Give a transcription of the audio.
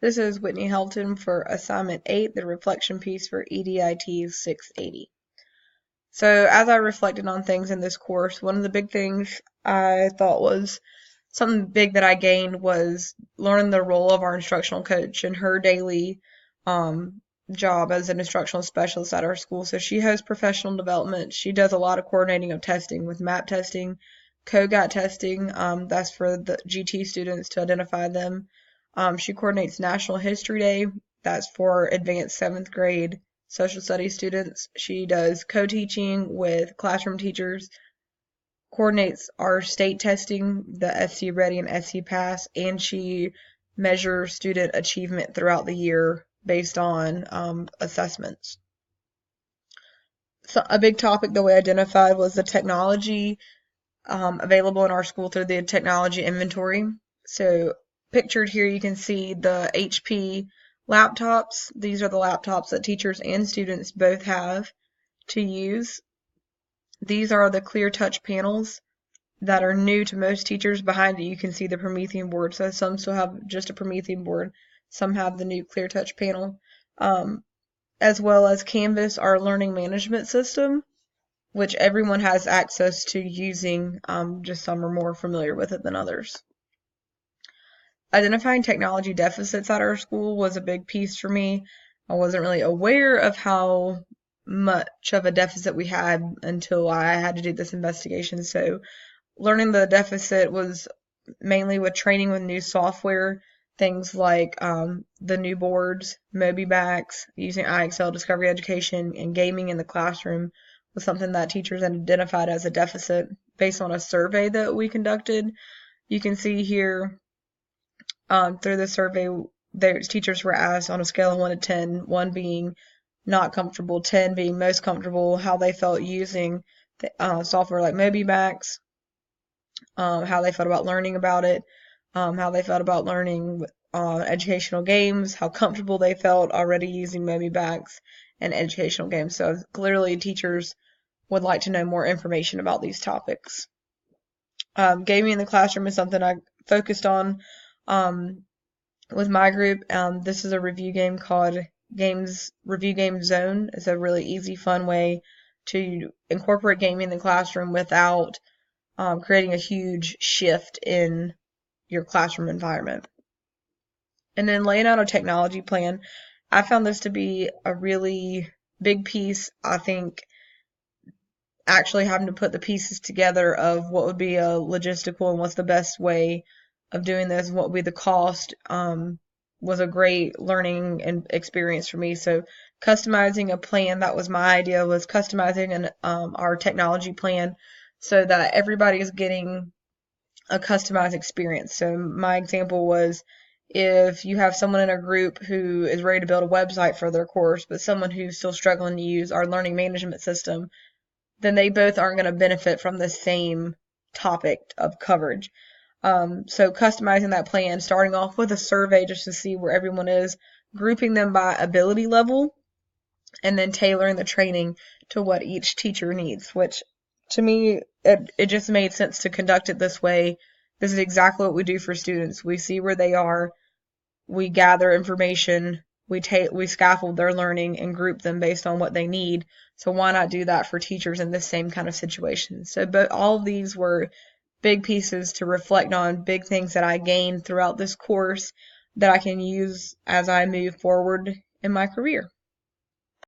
This is Whitney Helton for Assignment 8, the reflection piece for EDIT 680. So as I reflected on things in this course, one of the big things I thought was something big that I gained was learning the role of our instructional coach and her daily job as an instructional specialist at our school. So she has professional development. She does a lot of coordinating of testing with MAP testing, COGAT testing. That's for the GT students to identify them. She coordinates National History Day. That's for advanced 7th grade social studies students. She does co-teaching with classroom teachers, coordinates our state testing, the SC Ready and SC Pass, and she measures student achievement throughout the year based on assessments. So a big topic that we identified was the technology available in our school through the technology inventory. So pictured here you can see the HP laptops. These are the laptops that teachers and students both have to use. These are the clear touch panels that are new to most teachers. Behind it you can see the Promethean board. So some still have just a Promethean board. Some have the new clear touch panel. As well as Canvas, our learning management system, which everyone has access to using, just some are more familiar with it than others. Identifying technology deficits at our school was a big piece for me. I wasn't really aware of how much of a deficit we had until I had to do this investigation. So learning the deficit was mainly with training with new software, things like the new boards, MobyMax, using IXL Discovery Education, and gaming in the classroom was something that teachers identified as a deficit based on a survey that we conducted. You can see here through the survey, teachers were asked on a scale of 1 to 10, 1 being not comfortable, 10 being most comfortable, how they felt using software like MobyMax, how they felt about learning about it, how they felt about learning educational games, how comfortable they felt already using MobyMax and educational games. So clearly teachers would like to know more information about these topics. Gaming in the classroom is something I focused on with my group. This is a review game called Review Game Zone. It's a really easy, fun way to incorporate gaming in the classroom without creating a huge shift in your classroom environment. And then laying out a technology plan. I found this to be a really big piece. I think actually having to put the pieces together of what would be a logistical and what's the best way of doing this and what would be the cost was a great learning and experience for me. So customizing a plan, that was my idea, was customizing our technology plan so that everybody is getting a customized experience. So my example was, if you have someone in a group who is ready to build a website for their course, but someone who's still struggling to use our learning management system, then they both aren't going to benefit from the same topic of coverage. So customizing that plan, starting off with a survey just to see where everyone is, grouping them by ability level, and then tailoring the training to what each teacher needs, which to me, it just made sense to conduct it this way. This is exactly what we do for students. We see where they are, we gather information, we scaffold their learning and group them based on what they need. So why not do that for teachers in this same kind of situation? So, but all of these were big pieces to reflect on, big things that I gained throughout this course that I can use as I move forward in my career.